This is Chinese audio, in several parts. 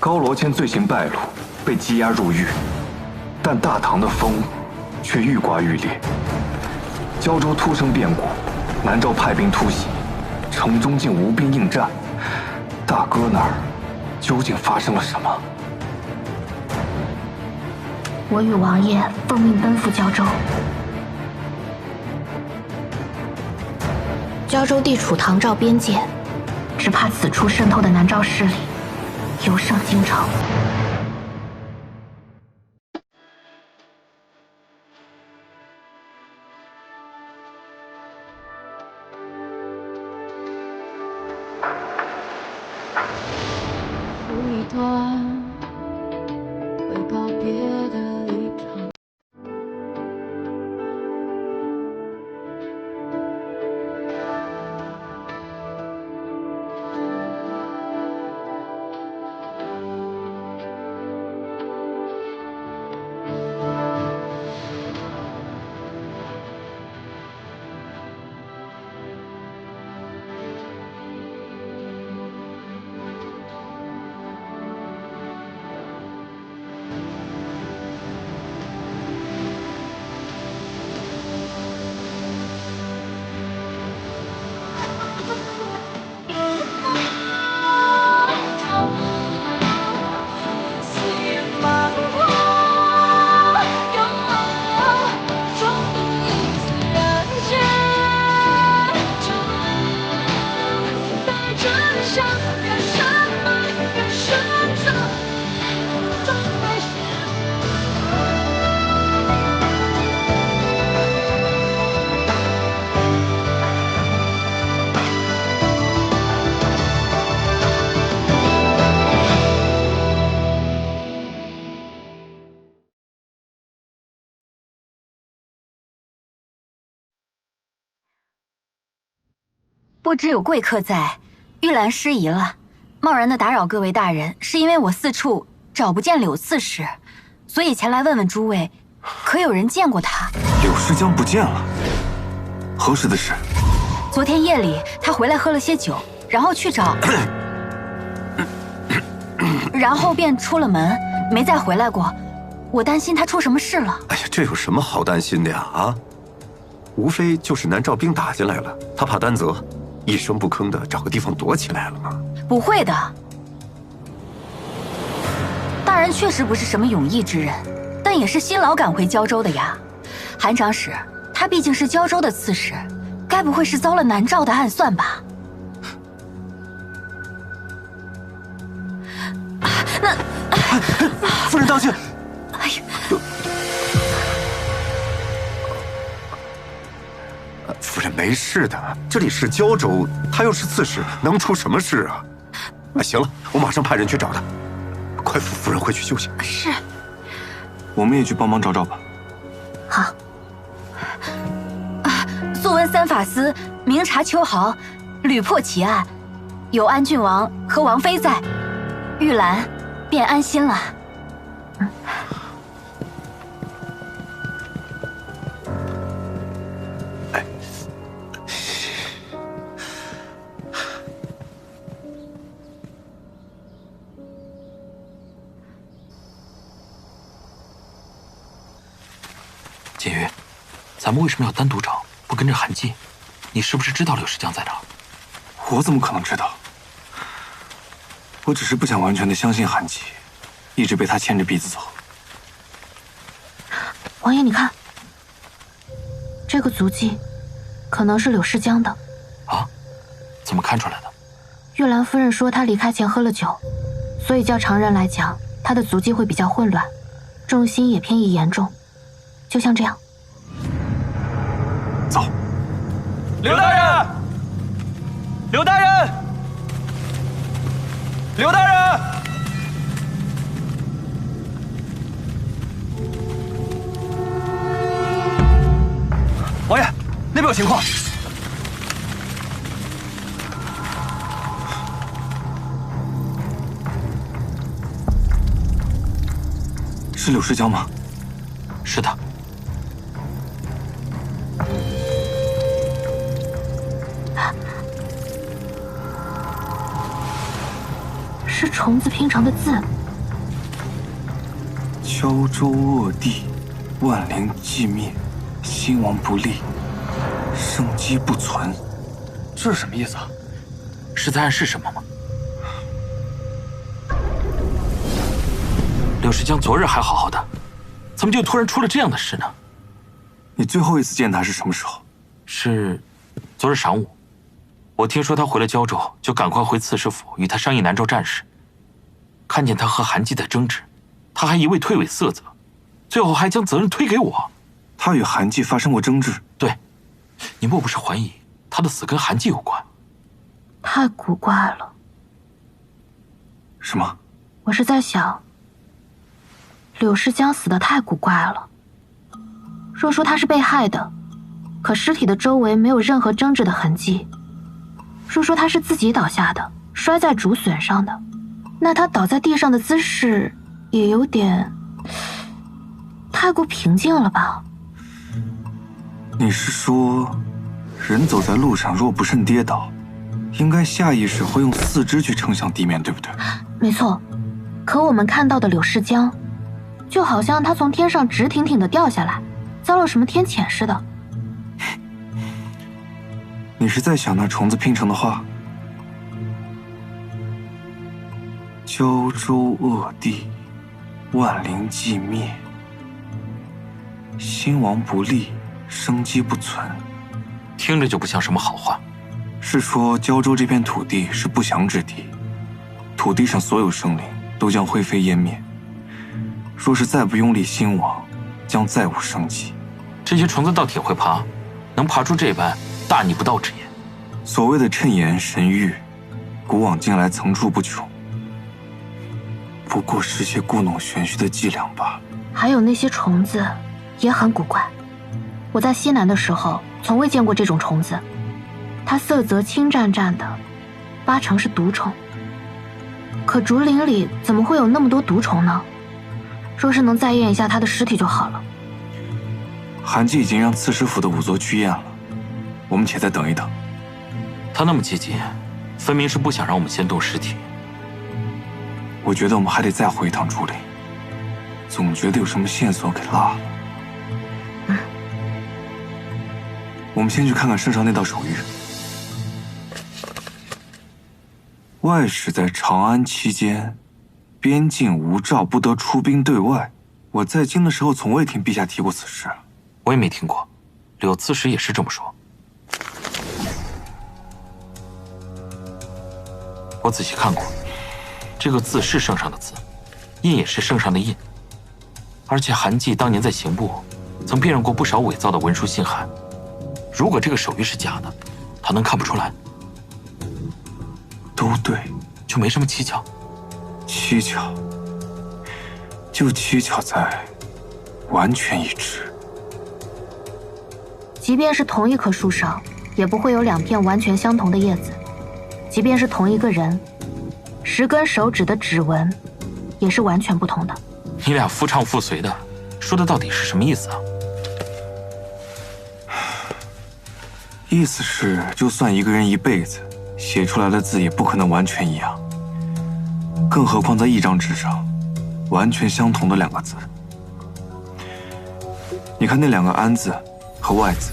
高罗谦罪行败露，被羁押入狱，但大唐的风却愈刮愈烈。胶州突生变故，南诏派兵突袭，城中竟无兵应战。大哥那儿究竟发生了什么？我与王爷奉命奔赴胶州。胶州地处唐赵边界，只怕此处渗透的南诏势力尤胜京城。路一段会告别的离场。不知有贵客在，玉兰失仪了。贸然的打扰各位大人，是因为我四处找不见柳刺史，所以前来问问诸位，可有人见过他？柳世江不见了，何时的事？昨天夜里他回来喝了些酒，然后去找，然后便出了门，没再回来过。我担心他出什么事了。哎呀，这有什么好担心的呀？啊，无非就是南诏兵打进来了，他怕担责，一声不吭的找个地方躲起来了吗？不会的，大人确实不是什么勇毅之人，但也是辛劳赶回胶州的呀。韩长史，他毕竟是胶州的刺史，该不会是遭了南诏的暗算吧？夫人当心！哎呀，夫人没事的，这里是胶州，他又是刺史，能出什么事啊？行了，我马上派人去找他，快扶夫人回去休息。是。我们也去帮忙找找吧。好。素闻三法司明察秋毫，屡破奇案，有安郡王和王妃在，玉兰便安心了。锦瑜，咱们为什么要单独找，不跟着韩季？你是不是知道柳世江在哪儿？我怎么可能知道？我只是不想完全的相信韩季，一直被他牵着鼻子走。王爷，你看，这个足迹，可能是柳世江的。啊？怎么看出来的？玉兰夫人说他离开前喝了酒，所以较常人来讲，他的足迹会比较混乱，重心也偏移严重。就像这样。走。刘大人，刘大人，刘大人！王爷，那边有情况。是柳世江吗？是的。是虫子拼成的字。胶州恶地，万灵寂灭，兴亡不立，生机不存。这是什么意思啊？是在暗示什么吗？柳世江昨日还好好的，怎么就突然出了这样的事呢？你最后一次见他是什么时候？是昨日晌午。我听说他回了胶州，就赶快回刺史府与他商议南诏战事。看见他和韩季在争执，他还一味推诿色责，最后还将责任推给我。他与韩季发生过争执？对，你莫不是怀疑他的死跟韩季有关？太古怪了。什么？我是在想，柳世江死得太古怪了。若说他是被害的，可尸体的周围没有任何争执的痕迹。若说他是自己倒下的，摔在竹笋上的，那他倒在地上的姿势也有点太过平静了吧？你是说，人走在路上若不慎跌倒，应该下意识会用四肢去撑向地面，对不对？没错。可我们看到的柳世江，就好像他从天上直挺挺的掉下来，遭了什么天谴似的。你是在想那虫子拼成的话？胶州恶地，万灵寂灭，兴亡不立，生机不存。听着就不像什么好话。是说胶州这片土地是不祥之地，土地上所有生灵都将灰飞烟灭。若是再不用力兴亡，将再无生机。这些虫子倒挺会爬，能爬出这般大逆不道之言。所谓的谶言神谕，古往今来层出不穷，不过是些故弄玄虚的伎俩罢了。还有那些虫子也很古怪，我在西南的时候从未见过这种虫子，它色泽青湛湛的，8成是毒虫。可竹林里怎么会有那么多毒虫呢？若是能再验一下它的尸体就好了。韩季已经让刺史府的仵作去验了，我们且再等一等。他那么积极，分明是不想让我们先动尸体。我觉得我们还得再回一趟竹林，总觉得有什么线索给落了。我们先去看看圣上那道手谕。外使在长安期间，边境无诏，不得出兵对外。我在京的时候，从未听陛下提过此事。我也没听过，柳刺史也是这么说。我仔细看过，这个字是圣上的字，印也是圣上的印。而且韩季当年在刑部，曾辨认过不少伪造的文书信函。如果这个手谕是假的，他能看不出来？都对，就没什么蹊跷。蹊跷，就蹊跷在完全一致。即便是同一棵树上，也不会有2片完全相同的叶子。即便是同一个人，10根手指的指纹也是完全不同的。你俩夫唱妇随的，说的到底是什么意思啊？意思是，就算一个人一辈子写出来的字也不可能完全一样，更何况在一张纸上，完全相同的2个字。你看那2个安字和外字，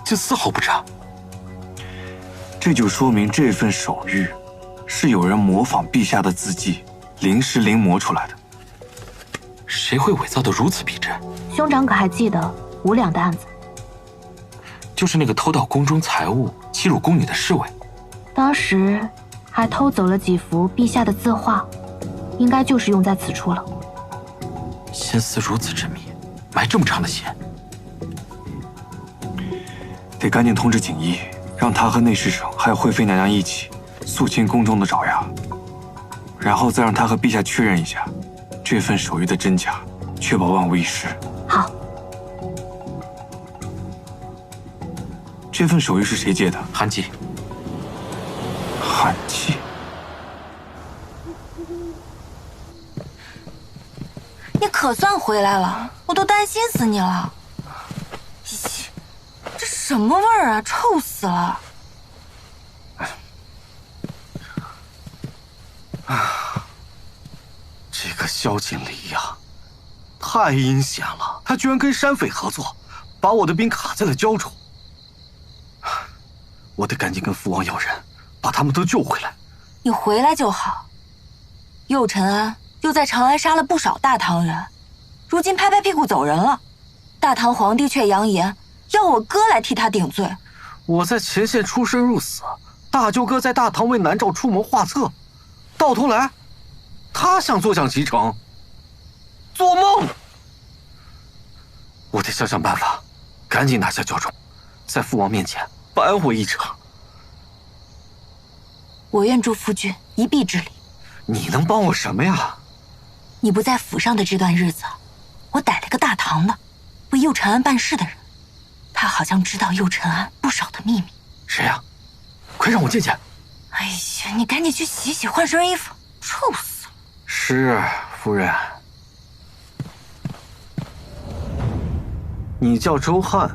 这丝毫不差。这就说明这份手谕是有人模仿陛下的字迹，临时临摹出来的。谁会伪造得如此逼真？兄长可还记得5两的案子？就是那个偷盗宫中财物、欺辱宫女的侍卫。当时还偷走了几幅陛下的字画，应该就是用在此处了。心思如此缜密，埋这么长的线，得赶紧通知锦衣，让他和内侍省还有惠妃娘娘一起肃清宫中的爪牙，然后再让他和陛下确认一下这份手谕的真假，确保万无一失。好。这份手谕是谁借的？韩季。韩季。你可算回来了，我都担心死你了。咦，这什么味儿啊，臭死了！这个萧锦离呀，太阴险了！他居然跟山匪合作，把我的兵卡在了胶州。我得赶紧跟父王要人，把他们都救回来。你回来就好。右承安又在长安杀了不少大唐人，如今拍拍屁股走人了。大唐皇帝却扬言要我哥来替他顶罪。我在前线出生入死，大舅哥在大唐为南诏出谋划策，到头来，他想坐享其成，做梦！我得想想办法，赶紧拿下胶州，在父王面前扳回一城。我愿助夫君一臂之力。你能帮我什么呀？你不在府上的这段日子，我逮了个大唐的，为右承安办事的人，他好像知道右承安不少的秘密。谁呀？快让我见见！哎呀，你赶紧去洗洗，换身衣服，臭死了。是，夫人。你叫周汉？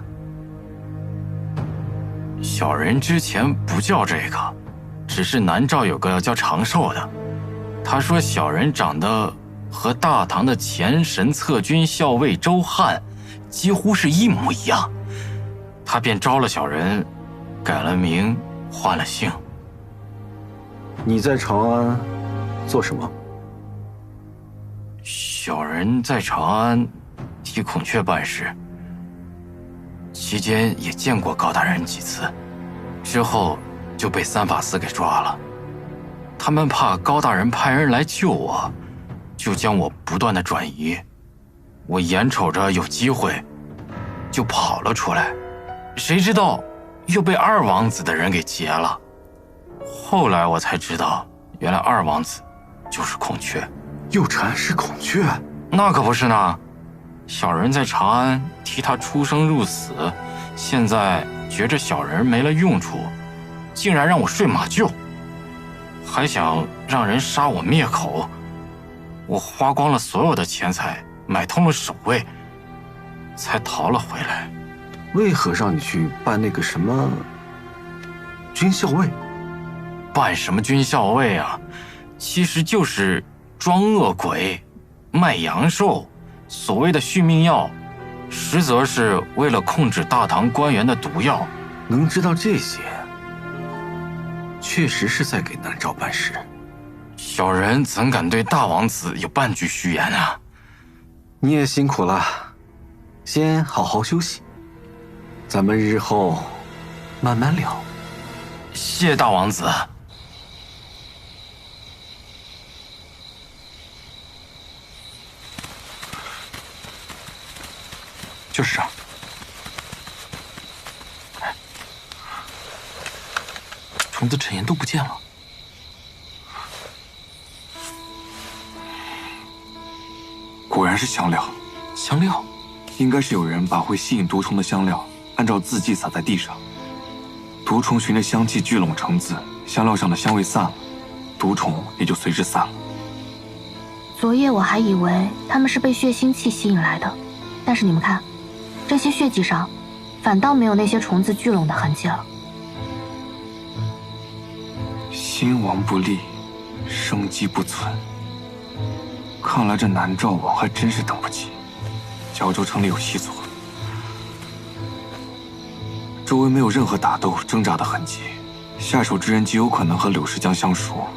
小人之前不叫这个，只是南诏有个叫长寿的，他说小人长得和大唐的前神策军校尉周汉几乎是一模一样，他便招了小人，改了名，换了姓。你在长安做什么？小人在长安替孔雀办事，期间也见过高大人几次，之后就被三法司给抓了。他们怕高大人派人来救我，就将我不断的转移。我眼瞅着有机会，就跑了出来，谁知道又被二王子的人给劫了。后来我才知道，原来二王子就是孔雀。右承安是孔雀？那可不是呢。小人在长安替他出生入死，现在觉着小人没了用处，竟然让我睡马厩，还想让人杀我灭口。我花光了所有的钱财，买通了守卫，才逃了回来。为何让你去办那个什么军校尉？办什么军校尉啊？其实就是装恶鬼，卖阳寿，所谓的续命药，实则是为了控制大唐官员的毒药。能知道这些，确实是在给南诏办事。小人怎敢对大王子有半句虚言啊？你也辛苦了，先好好休息，咱们日后慢慢聊。谢大王子。就是这儿。虫子陈岩都不见了。果然是香料。香料？应该是有人把会吸引毒虫的香料按照字迹撒在地上，毒虫循着香气聚拢成字，香料上的香味散了，毒虫也就随之散了。昨夜我还以为他们是被血腥气吸引来的，但是你们看，这些血迹上，反倒没有那些虫子聚拢的痕迹了。兴亡不立，生机不存。看来这南诏王还真是等不起。胶州城里有细作，周围没有任何打斗挣扎的痕迹，下手之人极有可能和柳氏江相熟。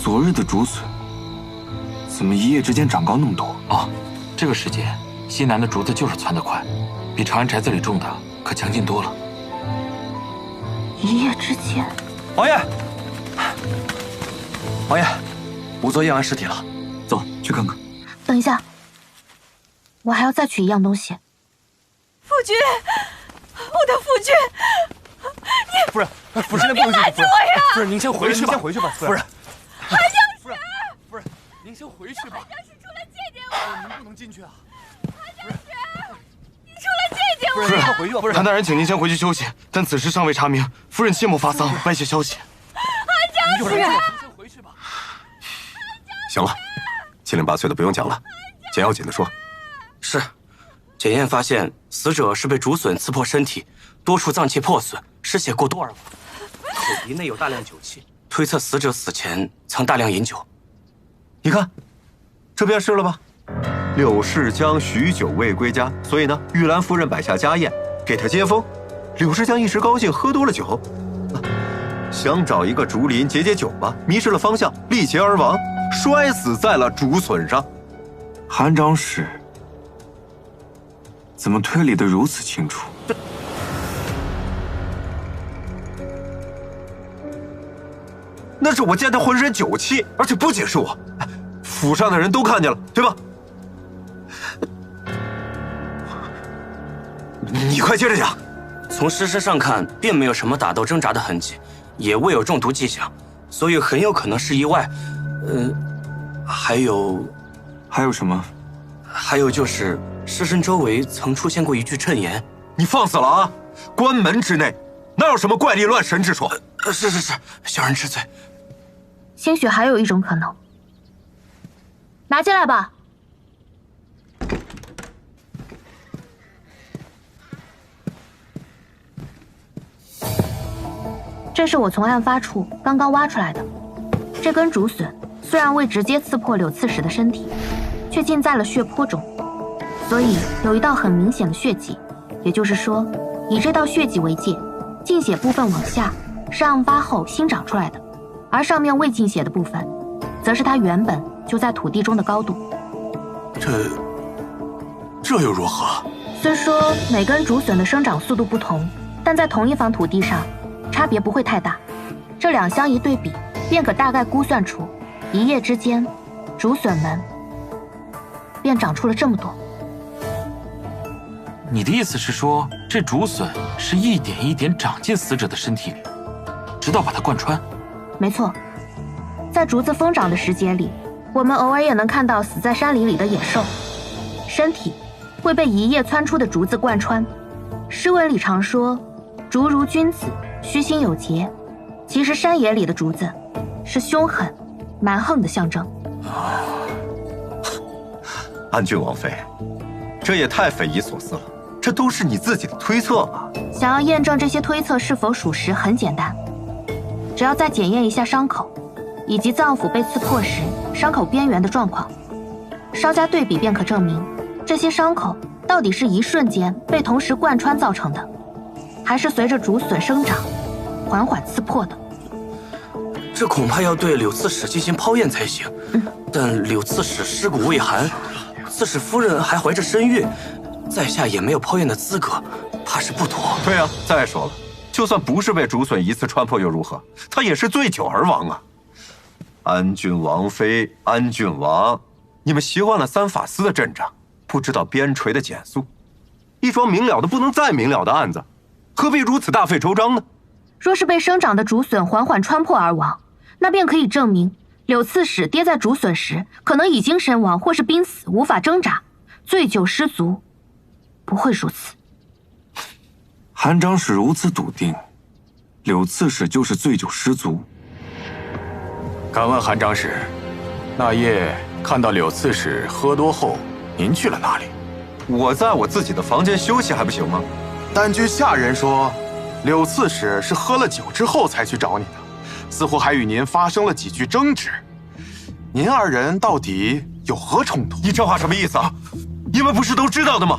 昨日的竹笋，怎么一夜之间长高那么多？哦，这个时节，西南的竹子就是窜得快，比长安宅子里种的可强劲多了。一夜之间，王爷，王爷，仵作验完尸体了，走去看看。等一下，我还要再取一样东西。夫君，我的夫君，夫人，夫人，现在不能进去。夫人，夫人，您先回去吧。您先回去吧，夫人。韩将士，夫人，您先回去吧。韩将士出来见见我。您不能进去啊。韩将士，你出来见见我。夫人，回去吧。夫人，谭大人，请您先回去休息，但此事尚未查明，夫人切莫发丧，歪写消息。韩将士，您先回去吧。行了，七零八碎的不用讲了，简要紧的说。是，检验发现死者是被竹笋刺破身体，多处脏器破损，失血过多而亡。口鼻内有大量酒气，推测死者死前曾大量饮酒。你看，这便是了吧？柳氏江许久未归家，所以呢，玉兰夫人摆下家宴，给他接风。柳氏江一时高兴，喝多了酒，想找一个竹林解解酒吧，迷失了方向，力竭而亡，摔死在了竹笋上。韩长史怎么推理得如此清楚？那是我见他浑身酒气，而且不仅是我，府上的人都看见了，对吧？你快接着讲。从尸身上看，并没有什么打斗挣扎的痕迹，也未有中毒迹象，所以很有可能是意外。还有什么？还有就是尸身周围曾出现过一具衬言。你放肆了啊！关门之内，哪有什么怪力乱神之说？是，小人知罪。兴许还有一种可能，拿进来吧。这是我从案发处刚刚挖出来的。这根竹笋虽然未直接刺破柳刺史的身体，却浸在了血泊中，所以有一道很明显的血迹。也就是说，以这道血迹为界，浸血部分往下是案发后新长出来的，而上面未浸血的部分，则是它原本就在土地中的高度。这又如何？虽说每根竹笋的生长速度不同，但在同一方土地上，差别不会太大。这两相一对比，便可大概估算出，一夜之间，竹笋们便长出了这么多。你的意思是说，这竹笋是一点一点长进死者的身体里，直到把它贯穿？没错，在竹子疯长的时节里，我们偶尔也能看到死在山林里的野兽，身体会被一夜窜出的竹子贯穿。诗文里常说“竹如君子，虚心有节”，其实山野里的竹子是凶狠、蛮横的象征。安郡王妃，这也太匪夷所思了。这都是你自己的推测吧？想要验证这些推测是否属实，很简单，只要再检验一下伤口，以及脏腑被刺破时伤口边缘的状况，稍加对比便可证明，这些伤口到底是一瞬间被同时贯穿造成的，还是随着竹笋生长缓缓刺破的。这恐怕要对柳刺史进行剖验才行。但柳刺史尸骨未寒，刺史夫人还怀着身孕，在下也没有剖验的资格，怕是不妥。对啊，再说了，就算不是被竹笋一次穿破又如何？他也是醉酒而亡啊！安郡王妃、安郡王，你们习惯了三法司的阵仗，不知道边陲的减速。一桩明了的不能再明了的案子，何必如此大费周章呢？若是被生长的竹笋缓缓穿破而亡，那便可以证明柳刺史跌在竹笋时，可能已经身亡，或是濒死，无法挣扎，醉酒失足。不会如此。韩长史如此笃定，柳刺史就是醉酒失足。敢问韩长史，那夜看到柳刺史喝多后，您去了哪里？我在我自己的房间休息还不行吗？但据下人说，柳刺史是喝了酒之后才去找你的，似乎还与您发生了几句争执。您二人到底有何冲突？你这话什么意思啊？你们不是都知道的吗？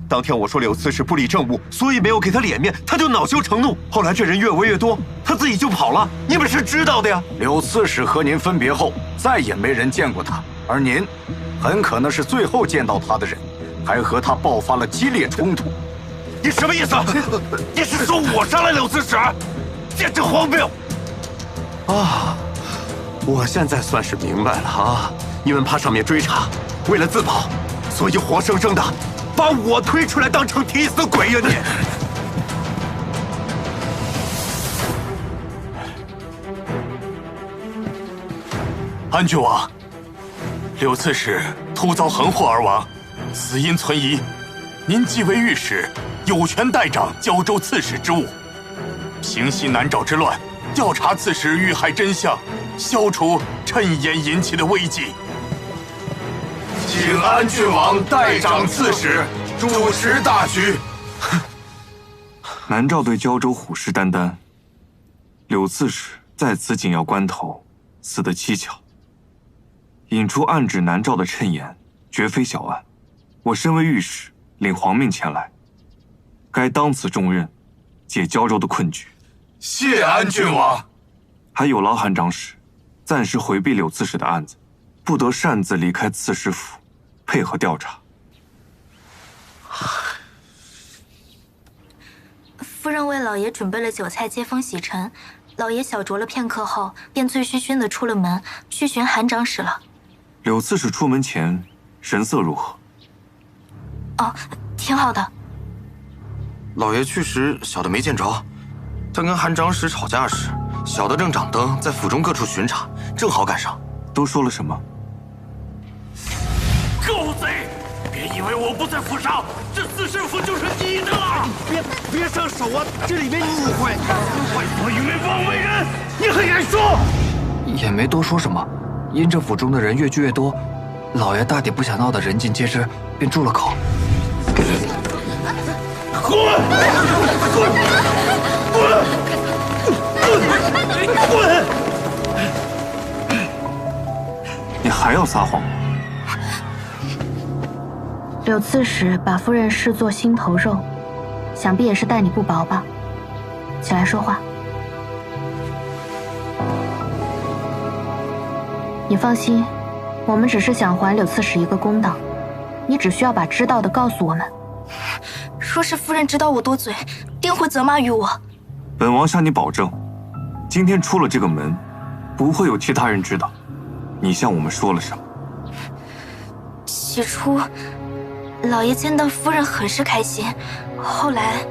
当天我说柳刺史不理政务，所以没有给他脸面，他就恼羞成怒。后来这人越围越多，他自己就跑了。你们是知道的呀。柳刺史和您分别后，再也没人见过他，而您很可能是最后见到他的人，还和他爆发了激烈冲突。你什么意思？你是说我杀了柳刺史？简直荒谬！啊，我现在算是明白了啊！你们怕上面追查，为了自保，所以活生生的把我推出来当成替死鬼呀！你。安郡王，柳刺史突遭横祸而亡，死因存疑。您既为御史，有权代掌胶州刺史之务，平息南诏之乱，调查刺史遇害真相，消除谶言引起的危机。请安郡王代掌刺史。主持大局。南诏对胶州虎视眈眈，柳刺史在此紧要关头死得蹊跷，引出暗指南诏的谶言，绝非小案。我身为御史，领皇命前来，该当此重任，解胶州的困局。谢安郡王。还有劳韩长史，暂时回避柳刺史的案子，不得擅自离开刺史府，配合调查。夫人为老爷准备了酒菜接风洗尘，老爷小酌了片刻后，便醉醺醺地出了门，去寻韩长史了。柳刺史出门前神色如何？哦，挺好的。老爷去时，小的没见着。他跟韩长史吵架时，小的正掌灯在府中各处巡查，正好赶上。都说了什么？狗贼！别以为我不在府上，这刺史府就是你的了！别上手啊！这里面有误会，外国愚昧妄为人，你还敢说？也没多说什么，因这府中的人越聚越多，老爷大抵不想闹得人尽皆知，便住了口。滚！滚！滚！滚！你还要撒谎吗？柳刺史把夫人视作心头肉，想必也是待你不薄吧？起来说话。你放心，我们只是想还柳刺史一个公道，你只需要把知道的告诉我们。若是夫人知道我多嘴，定会责骂于我。本王向你保证，今天出了这个门，不会有其他人知道你向我们说了什么。起初，老爷见到夫人很是开心，后来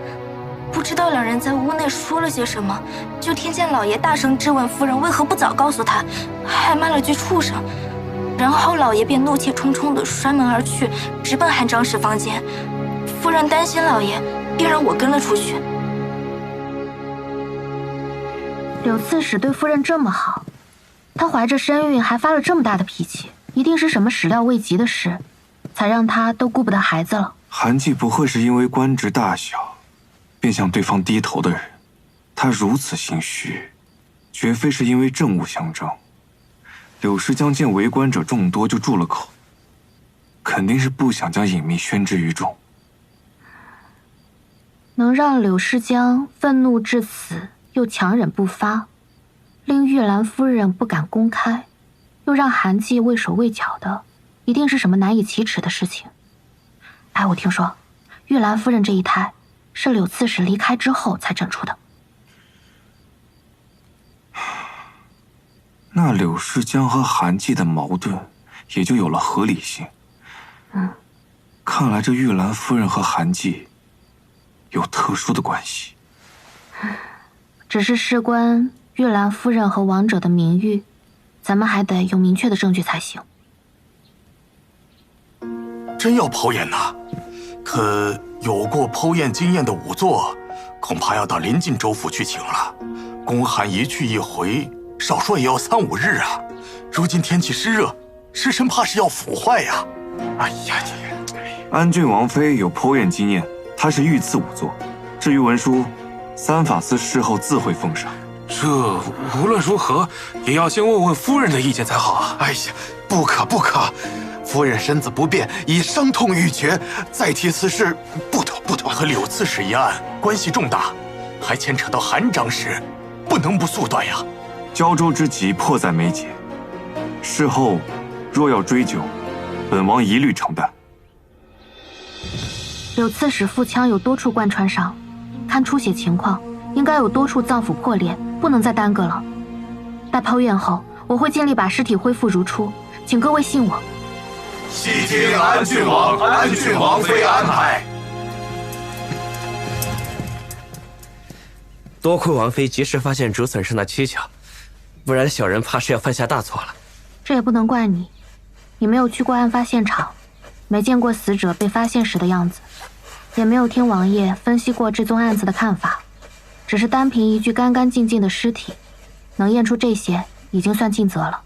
不知道两人在屋内说了些什么，就听见老爷大声质问夫人为何不早告诉他，还骂了句畜生。然后老爷便怒气冲冲地摔门而去，直奔韩长史房间。夫人担心老爷，便让我跟了出去。柳刺史对夫人这么好，他怀着身孕还发了这么大的脾气，一定是什么始料未及的事，才让他都顾不得孩子了。韩季不会是因为官职大小，便向对方低头的人。他如此心虚，绝非是因为政务相争。柳氏江见围观者众多就住了口，肯定是不想将隐秘宣之于众。能让柳氏江愤怒至此，又强忍不发，令玉兰夫人不敢公开，又让韩季畏手畏脚的，一定是什么难以启齿的事情。哎，我听说，玉兰夫人这一胎是柳刺史离开之后才整出的。那柳氏江和韩季的矛盾也就有了合理性。看来这玉兰夫人和韩季有特殊的关系。只是事关玉兰夫人和王者的名誉，咱们还得有明确的证据才行。真要剖验呐？可有过剖验经验的仵作，恐怕要到临近州府去请了。公函一去一回，少说也要3、5日啊！如今天气湿热，尸身怕是要腐坏呀！哎呀，安郡王妃有剖验经验，她是御赐仵作。至于文书，三法司事后自会奉上。这无论如何也要先问问夫人的意见才好啊！哎呀，不可不可！夫人身子不便，已伤痛欲绝，再提此事，不妥不妥。和柳刺史一案关系重大，还牵扯到韩长史，不能不速断呀。胶州之急迫在眉睫，事后若要追究，本王一律承担。柳刺史腹腔有多处贯穿伤，看出血情况，应该有多处脏腑破裂，不能再耽搁了。待剖院后，我会尽力把尸体恢复如初，请各位信我。悉听安郡王妃安排。多亏王妃及时发现竹笋上的蹊跷，不然小人怕是要犯下大错了。这也不能怪你，你没有去过案发现场，没见过死者被发现时的样子，也没有听王爷分析过这宗案子的看法，只是单凭一具干干净净的尸体，能验出这些已经算尽责了。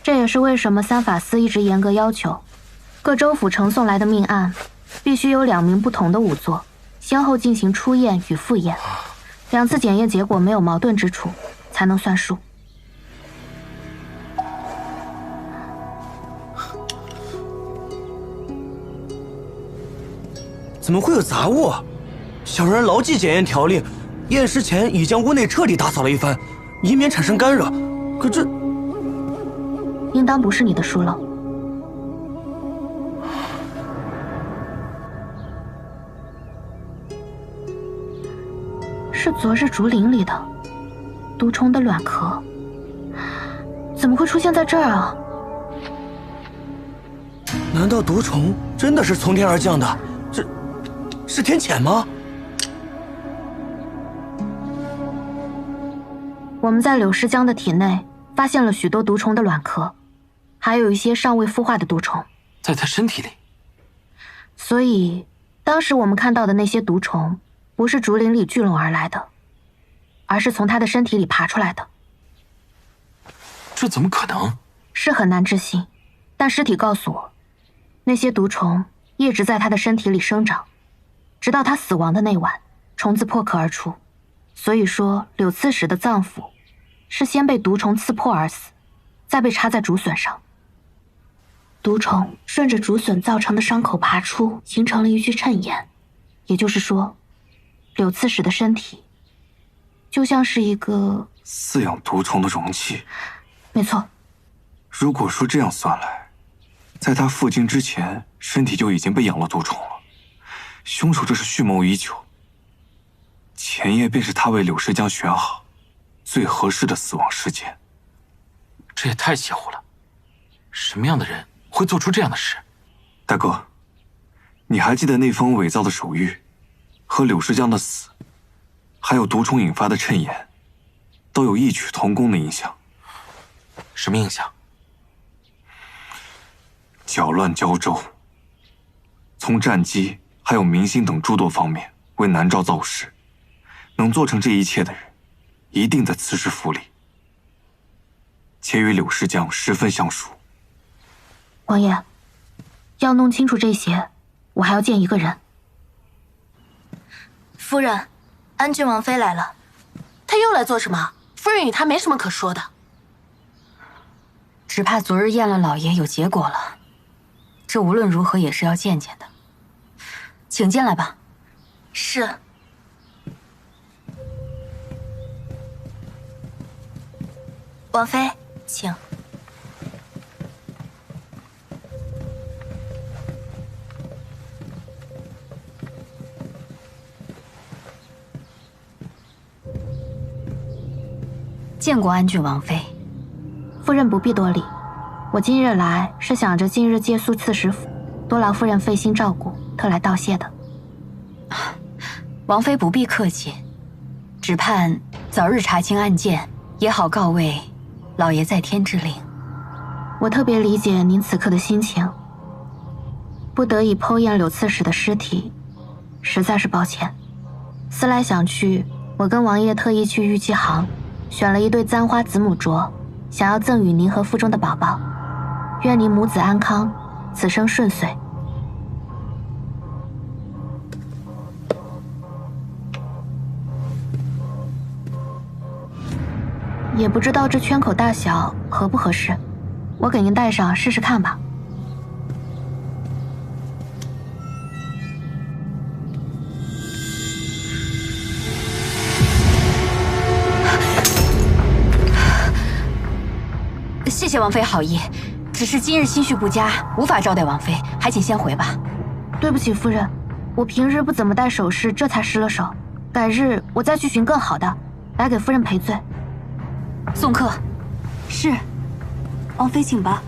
这也是为什么三法司一直严格要求，各州府呈送来的命案，必须由2名不同的仵作先后进行初验与复验，2次检验结果没有矛盾之处，才能算数。怎么会有杂物？小人牢记检验条例，验尸前已将屋内彻底打扫了一番，以免产生干扰。可这应当不是你的疏漏。是昨日竹林里的毒虫的卵壳，怎么会出现在这儿啊？难道毒虫真的是从天而降的？这是天谴吗？我们在柳诗江的体内发现了许多毒虫的卵壳，还有一些尚未孵化的毒虫，在他身体里。所以，当时我们看到的那些毒虫，不是竹林里聚拢而来的，而是从他的身体里爬出来的。这怎么可能？是很难置信，但尸体告诉我，那些毒虫一直在他的身体里生长，直到他死亡的那晚，虫子破壳而出。所以说，柳刺史的脏腑是先被毒虫刺破而死，再被插在竹笋上。毒虫顺着竹笋造成的伤口爬出，形成了一具衬眼。也就是说，柳刺史的身体就像是一个饲养毒虫的容器。没错。如果说这样算来，在他赴京之前，身体就已经被养了毒虫了。凶手这是蓄谋已久，前夜便是他为柳诗江选好最合适的死亡时间。这也太邪乎了！什么样的人会做出这样的事？大哥，你还记得那封伪造的手谕，和柳诗江的死，还有毒虫引发的谶言，都有异曲同工的印象。什么印象？搅乱交州，从战机还有民心等诸多方面为南诏造势，能做成这一切的人，一定在此时府里，且与柳诗江十分相熟。王爷，要弄清楚这些，我还要见一个人。夫人，安郡王妃来了。她又来做什么？夫人与她没什么可说的。只怕昨日验了老爷有结果了，这无论如何也是要见见的。请进来吧。是。王妃，请。见过安郡王妃。夫人不必多礼，我今日来是想着近日借宿刺史府，多劳夫人费心照顾，特来道谢的。王妃不必客气，只盼早日查清案件，也好告慰老爷在天之灵。我特别理解您此刻的心情，不得已剖验柳刺史的尸体，实在是抱歉。思来想去，我跟王爷特意去玉器行，选了一对簪花子母镯，想要赠与您和腹中的宝宝，愿您母子安康，此生顺遂。也不知道这圈口大小合不合适，我给您戴上试试看吧。谢谢王妃好意，只是今日心绪不佳，无法招待王妃，还请先回吧。对不起，夫人，我平日不怎么戴首饰，这才失了手。改日我再去寻更好的，来给夫人赔罪。送客。是，王妃请吧。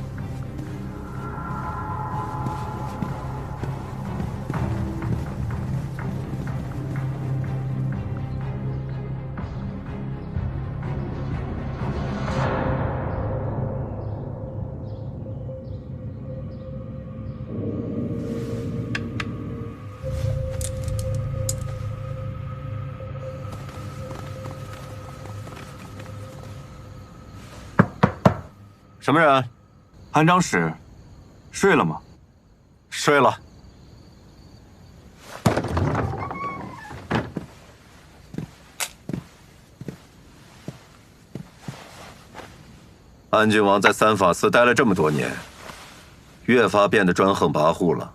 什么人？韩长史，睡了吗？睡了。安郡王在三法司待了这么多年，越发变得专横跋扈了。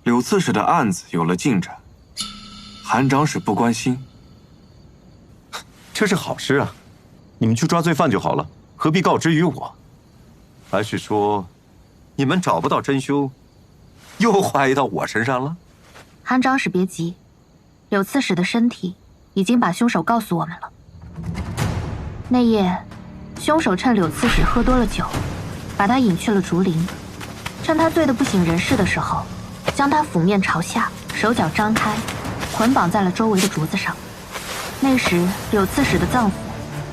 柳刺史的案子有了进展，韩长史不关心，这是好事啊！你们去抓罪犯就好了，何必告知于我？还是说，你们找不到真凶，又怀疑到我身上了？韩长史别急，柳刺史的身体已经把凶手告诉我们了。那夜，凶手趁柳刺史喝多了酒，把他引去了竹林，趁他醉得不省人事的时候，将他俯面朝下，手脚张开，捆绑在了周围的竹子上。那时，柳刺史的脏腑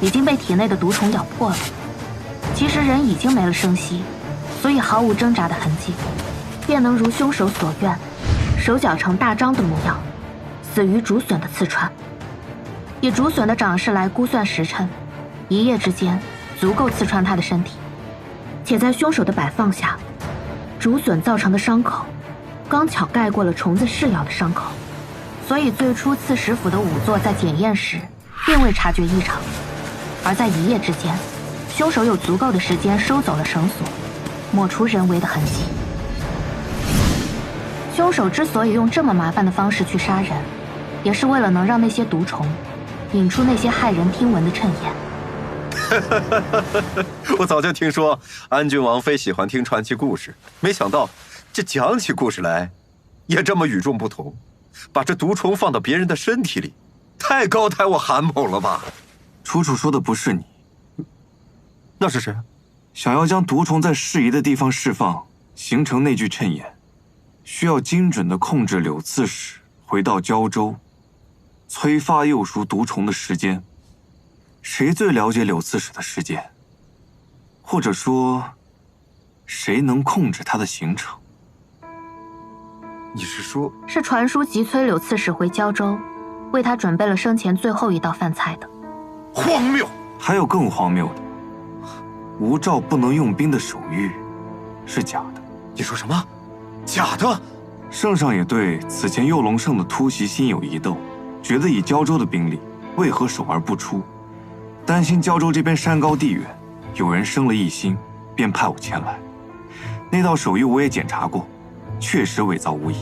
已经被体内的毒虫咬破了。其实人已经没了声息，所以毫无挣扎的痕迹，便能如凶手所愿，手脚呈大张的模样，死于竹笋的刺穿。以竹笋的长势来估算时辰，一夜之间足够刺穿他的身体。且在凶手的摆放下，竹笋造成的伤口刚巧盖过了虫子噬咬的伤口，所以最初刺史府的仵作在检验时并未察觉异常。而在一夜之间，凶手有足够的时间收走了绳索，抹除人为的痕迹。凶手之所以用这么麻烦的方式去杀人，也是为了能让那些毒虫引出那些骇人听闻的谶言。我早就听说安郡王妃喜欢听传奇故事，没想到这讲起故事来也这么与众不同，把这毒虫放到别人的身体里，太高抬我韩某了吧？楚楚说的不是你，那是谁？想要将毒虫在适宜的地方释放，形成那句谶言，需要精准地控制柳刺史回到胶州，催发幼熟毒虫的时间。谁最了解柳刺史的时间？或者说，谁能控制他的行程？你是说，是传书急催柳刺史回胶州，为他准备了生前最后一道饭菜的。荒谬！还有更荒谬的，无诏不能用兵的手谕是假的。你说什么？假的？圣上也对此前右龙胜的突袭心有疑窦，觉得以胶州的兵力为何守而不出，担心胶州这边山高地远，有人生了异心，便派我前来。那道手谕我也检查过，确实伪造无疑。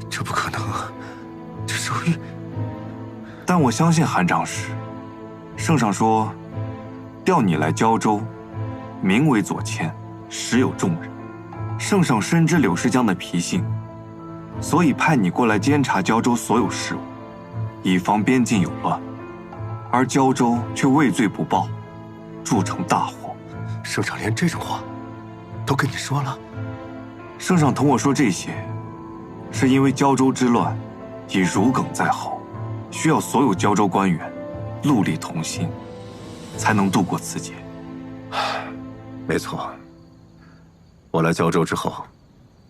这不可能啊！这手谕……但我相信韩长史。圣上说，调你来胶州，名为左迁，实有重任。圣上深知柳世江的脾性，所以派你过来监察胶州所有事务，以防边境有乱。而胶州却畏罪不报，铸成大祸。圣上连这种话都跟你说了？圣上同我说这些，是因为胶州之乱已如鲠在喉，需要所有胶州官员戮力同心，才能度过此劫。没错，我来胶州之后，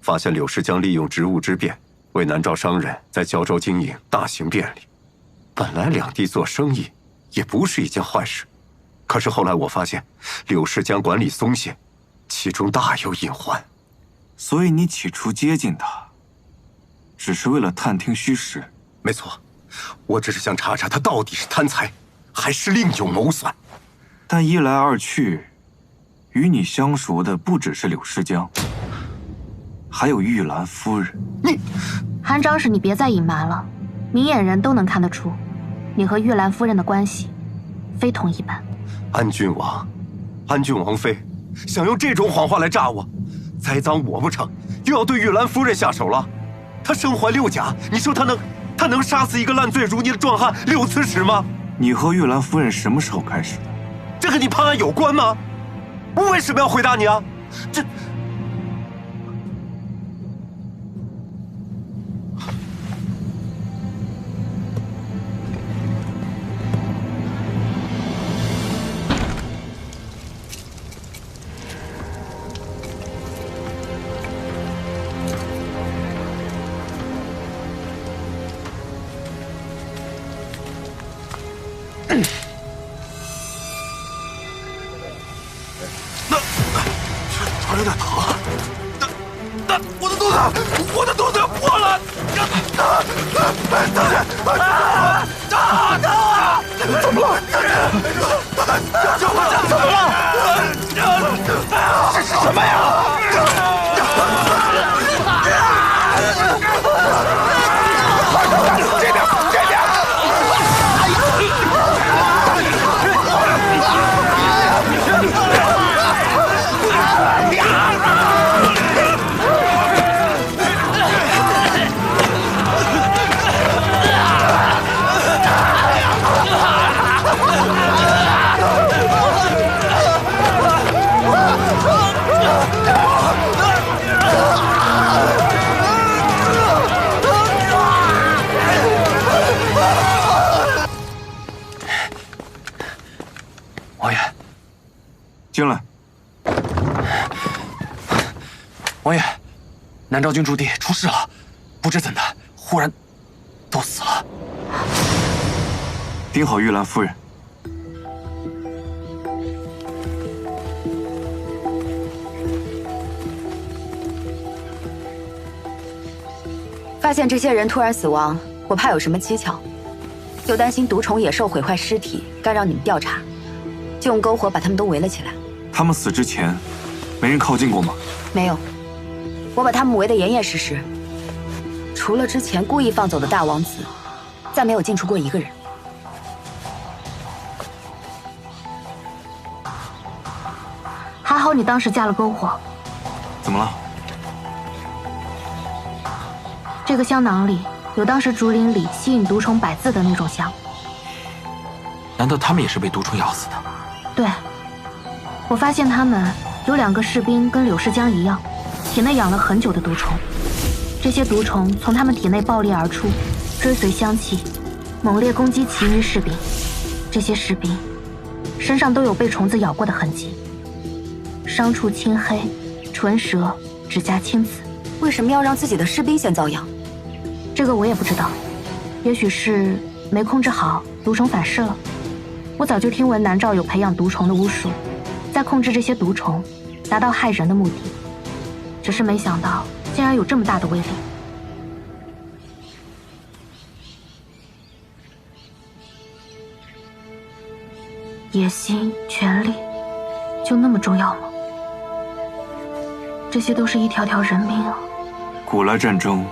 发现柳世江利用职务之便，为南诏商人在胶州经营大行便利。本来两地做生意也不是一件坏事，可是后来我发现柳世江管理松懈，其中大有隐患。所以你起初接近他，只是为了探听虚实？没错，我只是想查查他到底是贪财，还是另有谋算。但一来二去，与你相熟的不只是柳世江，还有玉兰夫人。你，韩长史，你别再隐瞒了，明眼人都能看得出，你和玉兰夫人的关系非同一般。安郡王，安郡王妃想用这种谎话来诈我，栽赃我不成，又要对玉兰夫人下手了。她身怀六甲，你说她能杀死一个烂醉如泥的壮汉柳刺史吗？你和玉兰夫人什么时候开始的？这跟你判案有关吗？我为什么要回答你啊？这……有点疼。我的肚子，我的肚子要破了！疼啊！怎么了？救我！怎么了？这是什么呀？这边！王爷，进来。王爷，南诏军驻地出事了，不知怎的，忽然都死了。盯好玉兰夫人。发现这些人突然死亡，我怕有什么蹊跷，又担心毒虫野兽毁坏尸体，干扰你们调查，就用篝火把他们都围了起来。他们死之前，没人靠近过吗？没有，我把他们围得严严实实，除了之前故意放走的大王子，再没有进出过一个人。还好你当时架了篝火。怎么了？这个香囊里有当时竹林里吸引毒虫100字的那种香。难道他们也是被毒虫咬死的？对，我发现他们有2个士兵跟柳世江一样，体内养了很久的毒虫。这些毒虫从他们体内爆裂而出，追随香气，猛烈攻击其余士兵。这些士兵身上都有被虫子咬过的痕迹，伤处青黑，唇舌、指甲青紫。为什么要让自己的士兵先遭殃？这个我也不知道，也许是没控制好，毒虫反噬了。我早就听闻南诏有培养毒虫的巫术，在控制这些毒虫，达到害人的目的。只是没想到，竟然有这么大的威力。野心、权力，就那么重要吗？这些都是一条条人命啊！古来战争，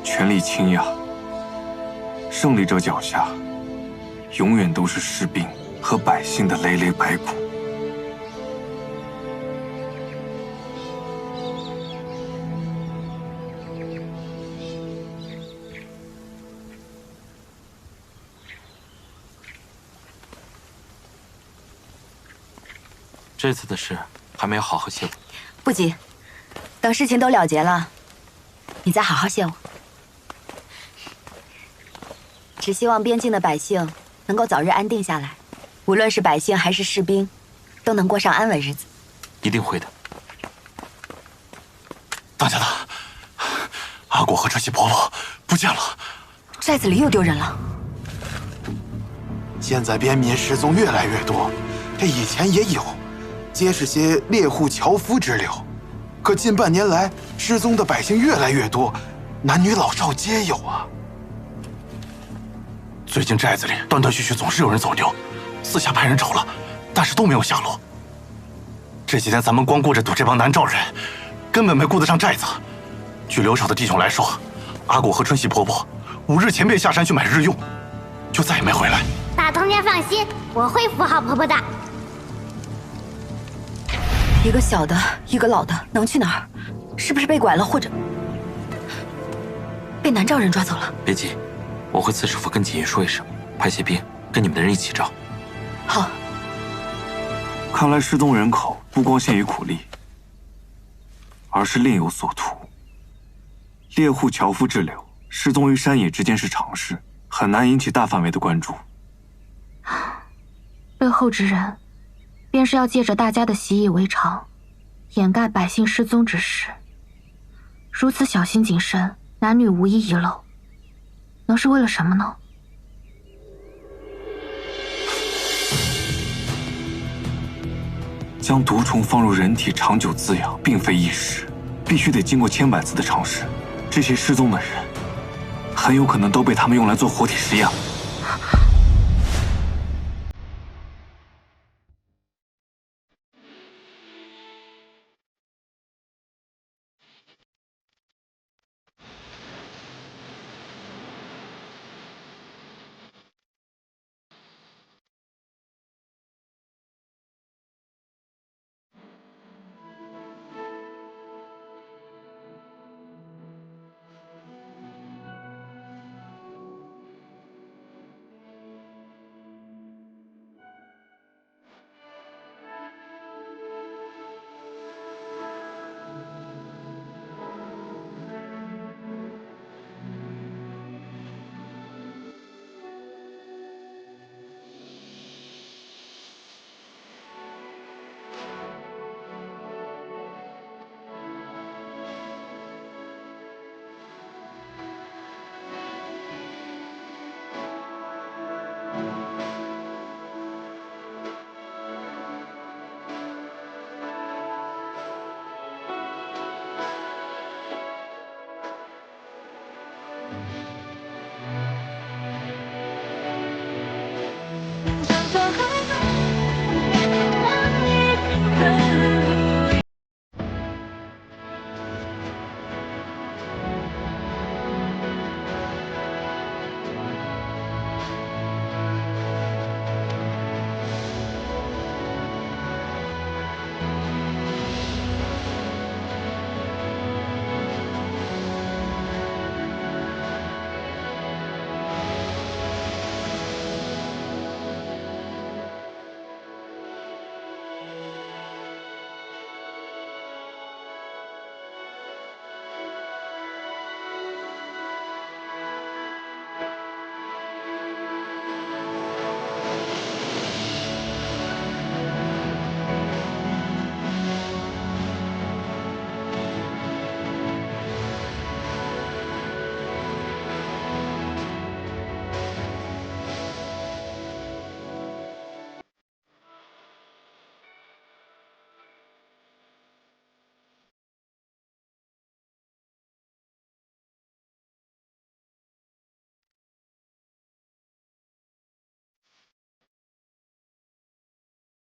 权力倾轧，胜利者脚下，永远都是士兵和百姓的累累白骨。这次的事还没有好好谢过。不急，等事情都了结了，你再好好谢我。只希望边境的百姓能够早日安定下来，无论是百姓还是士兵，都能过上安稳日子。一定会的。当家的，阿果和这些婆婆不见了，寨子里又丢人了。现在边民失踪越来越多，这以前也有，皆是些猎户樵夫之流。可近半年来，失踪的百姓越来越多，男女老少皆有啊。最近寨子里断断续续总是有人走丢，四下派人找了，但是都没有下落。这几天咱们光顾着堵这帮南诏人，根本没顾得上寨子。据留守的弟兄来说，阿果和春喜婆婆5日前便下山去买日用，就再也没回来。大当家放心，我会扶好婆婆的。一个小的，一个老的，能去哪儿？是不是被拐了，或者被南诏人抓走了？别急，我会刺史府跟锦衣说一声，派些兵跟你们的人一起找。好。看来失踪人口不光限于苦力，而是另有所图。猎户樵夫之流失踪于山野之间是常事，很难引起大范围的关注。背后之人，便是要借着大家的习以为常，掩盖百姓失踪之事。如此小心谨慎，男女无一遗漏，能是为了什么呢？将毒虫放入人体长久滋养，并非易事，必须得经过千百次的尝试。这些失踪的人，很有可能都被他们用来做活体实验了。